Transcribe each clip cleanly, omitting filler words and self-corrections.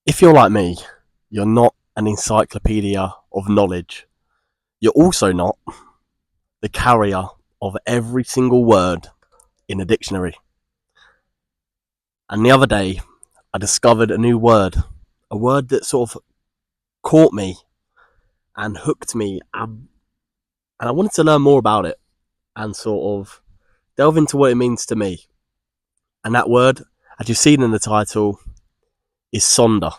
If you're like me, you're not an encyclopedia of knowledge. You're also not the carrier of every single word in a dictionary. And the other day, I discovered a new word, a word that sort of caught me and hooked me, and I wanted to learn more about it and sort of delve into what it means to me. And that word, as you've seen in the title, is Sonder.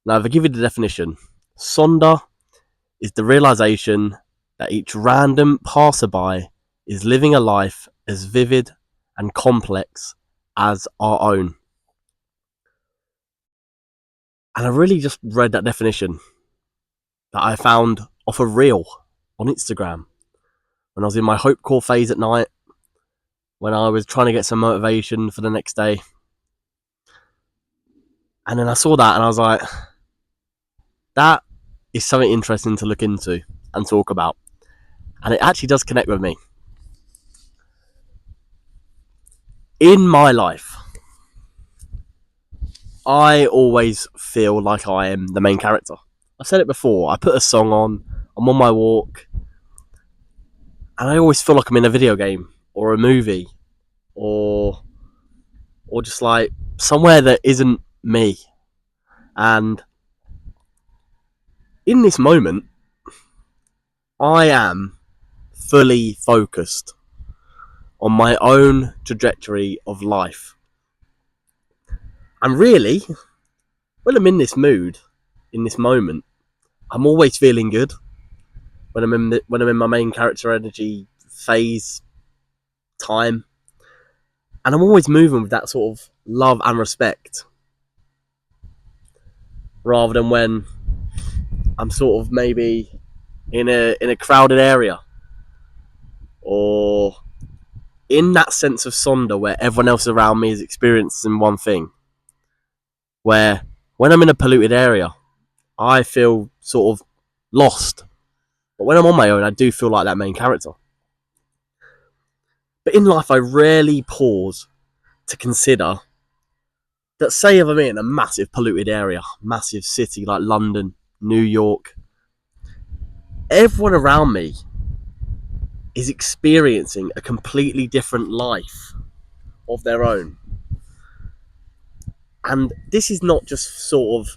Now, if I give you the definition, Sonder is the realization that each random passerby is living a life as vivid and complex as our own. And I really just read that definition that I found off a reel on Instagram when I was in my hope core phase at night, when I was trying to get some motivation for the next day. And then I saw that and I was like, that is something interesting to look into and talk about. And it actually does connect with me. In my life, I always feel like I am the main character. I've said it before, I put a song on, I'm on my walk, and I always feel like I'm in a video game or a movie or just like somewhere that isn't me. And in this moment, I am fully focused on my own trajectory of life. And really, when I'm in this mood, in this moment, I'm always feeling good. When I'm in my main character energy phase time, and I'm always moving with that sort of love and respect, rather than when I'm sort of maybe in a crowded area, or in that sense of Sonder where everyone else around me is experiencing one thing. Where when I'm in a polluted area, I feel sort of lost. But when I'm on my own, I do feel like that main character. But in life, I rarely pause to consider that, say, if I'm in a massive polluted area, massive city like London, New York, everyone around me is experiencing a completely different life of their own. And this is not just sort of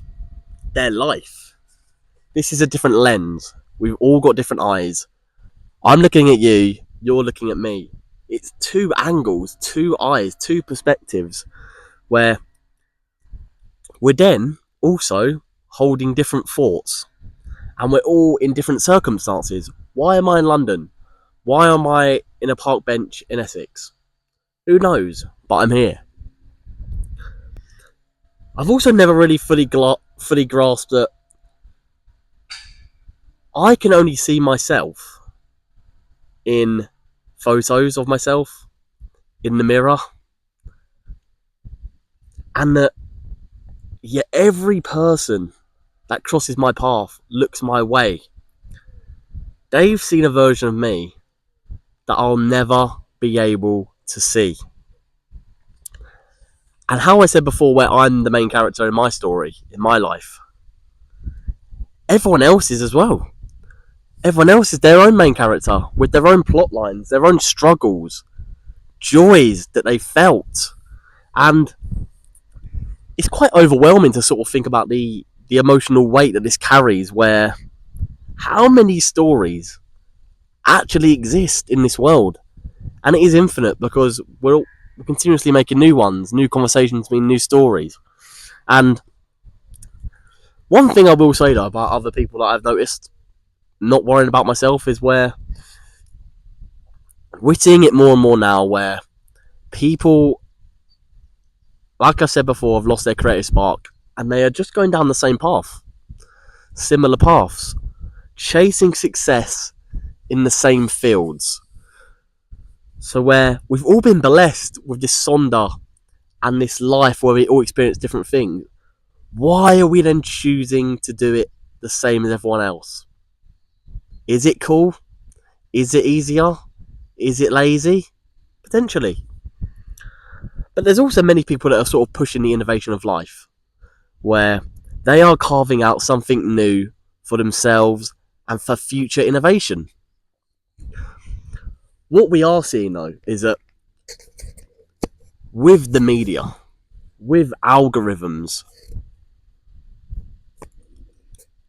their life. This is a different lens. We've all got different eyes. I'm looking at you, you're looking at me. It's two angles, two eyes, two perspectives, where we're then also holding different thoughts. And we're all in different circumstances. Why am I in London? Why am I in a park bench in Essex? Who knows? But I'm here. I've also never really fully grasped that I can only see myself in photos of myself, in the mirror, and that every person that crosses my path, looks my way, they've seen a version of me that I'll never be able to see. And how I said before, where I'm the main character in my story, in my life, everyone else is as well. Everyone else is their own main character, with their own plot lines, their own struggles, joys that they felt. And it's quite overwhelming to sort of think about the emotional weight that this carries, where how many stories actually exist in this world? And it is infinite, because we're continuously making new ones, new conversations mean new stories. And one thing I will say though about other people that I've noticed not worrying about myself is where we're seeing it more and more now, where people, like I said before, have lost their creative spark and they are just going down the same path, similar paths, chasing success in the same fields. So where we've all been blessed with this Sonder and this life where we all experience different things, why are we then choosing to do it the same as everyone else? Is it cool? Is it easier? Is it lazy? Potentially. But there's also many people that are sort of pushing the innovation of life, where they are carving out something new for themselves and for future innovation. What we are seeing though is that with the media, with algorithms,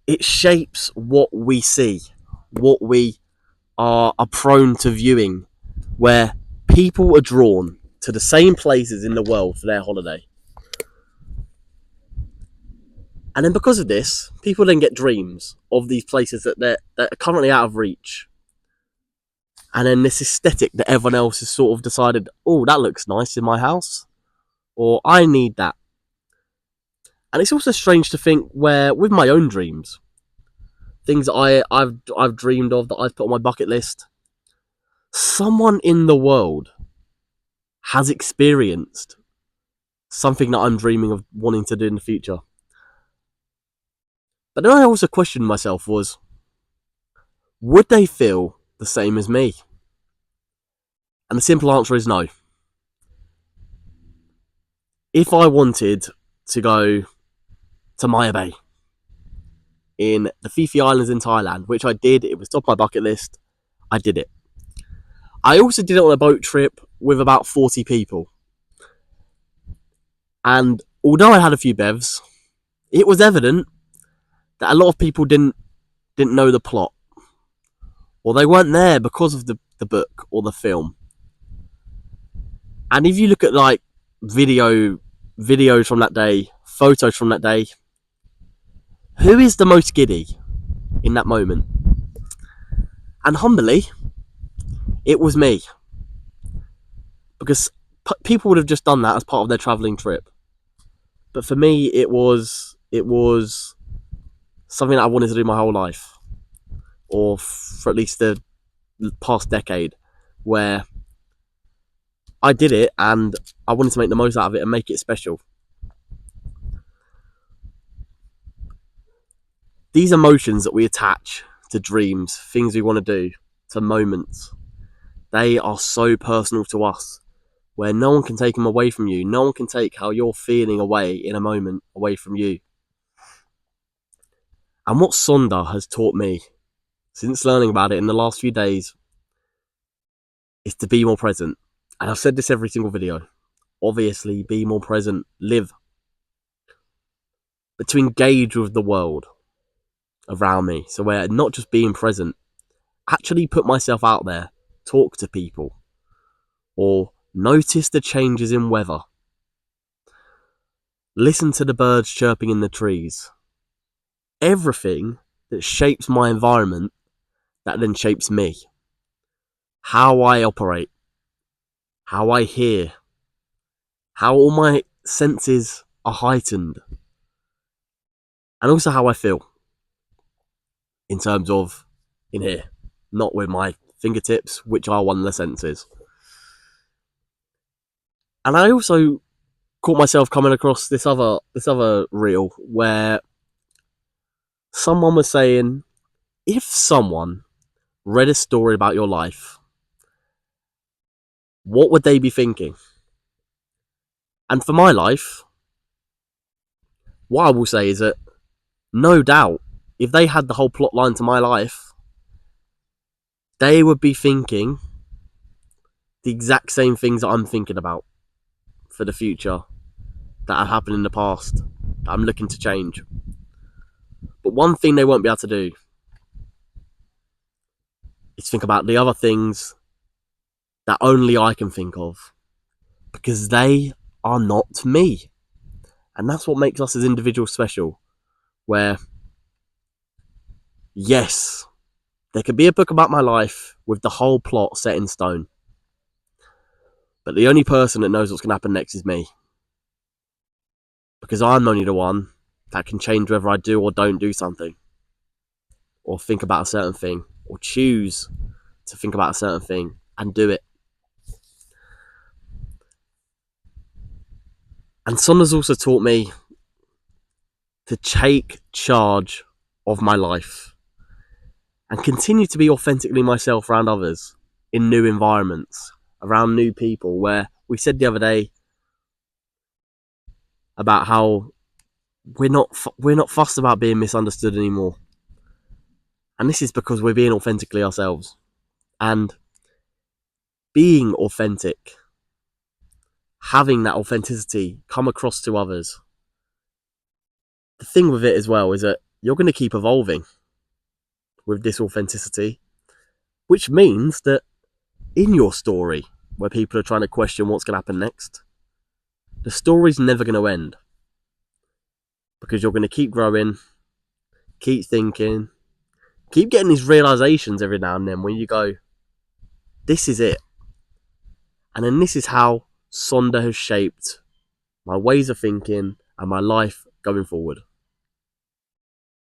it shapes what we see, what we are prone to viewing, where people are drawn to the same places in the world for their holiday. And then because of this, people then get dreams of these places that are currently out of reach. And then this aesthetic that everyone else has sort of decided, oh, that looks nice in my house, or I need that. And it's also strange to think where, with my own dreams, things that I've dreamed of that I've put on my bucket list, someone in the world has experienced something that I'm dreaming of wanting to do in the future. But then I also questioned myself was, would they feel the same as me? And the simple answer is no. If I wanted to go to Maya Bay in the Phi Phi Islands in Thailand, which I did, it was top of my bucket list, I did it. I also did it on a boat trip with about 40 people. And although I had a few bevs, it was evident that a lot of people didn't know the plot, or they weren't there because of the book or the film. And if you look at like videos from that day, photos from that day, who is the most giddy in that moment? And humbly, it was me, because people would have just done that as part of their travelling trip. But for me, it was something that I wanted to do my whole life, or for at least the past decade, where I did it and I wanted to make the most out of it and make it special. These emotions that we attach to dreams, things we want to do, to moments, they are so personal to us, where no one can take them away from you. No one can take how you're feeling away in a moment away from you. And what Sonder has taught me since learning about it in the last few days is to be more present. And I've said this every single video. Obviously, be more present, live. But to engage with the world around me. So where not just being present, actually put myself out there, talk to people, or notice the changes in weather. Listen to the birds chirping in the trees. Everything that shapes my environment, that then shapes me. How I operate, how I hear, how all my senses are heightened, and also how I feel in terms of in here, not with my fingertips, which are one of the senses. And I also caught myself coming across this other reel where someone was saying, if someone read a story about your life, what would they be thinking? And for my life, what I will say is that no doubt, if they had the whole plot line to my life, they would be thinking the exact same things that I'm thinking about for the future, that have happened in the past, that I'm looking to change. But one thing they won't be able to do is think about the other things that only I can think of, because they are not me. And that's what makes us as individuals special, where yes, there could be a book about my life with the whole plot set in stone, but the only person that knows what's going to happen next is me, because I'm only the one that can change whether I do or don't do something, or think about a certain thing, or choose to think about a certain thing and do it. And Sonder's also taught me to take charge of my life and continue to be authentically myself around others, in new environments, around new people, where we said the other day about how we're not fussed about being misunderstood anymore. And this is because we're being authentically ourselves. And being authentic, having that authenticity come across to others. The thing with it as well is that you're going to keep evolving with this authenticity, which means that in your story, where people are trying to question what's going to happen next, the story's never going to end. Because you're going to keep growing, keep thinking, keep getting these realizations every now and then when you go, this is it. And then this is how Sonder has shaped my ways of thinking and my life going forward.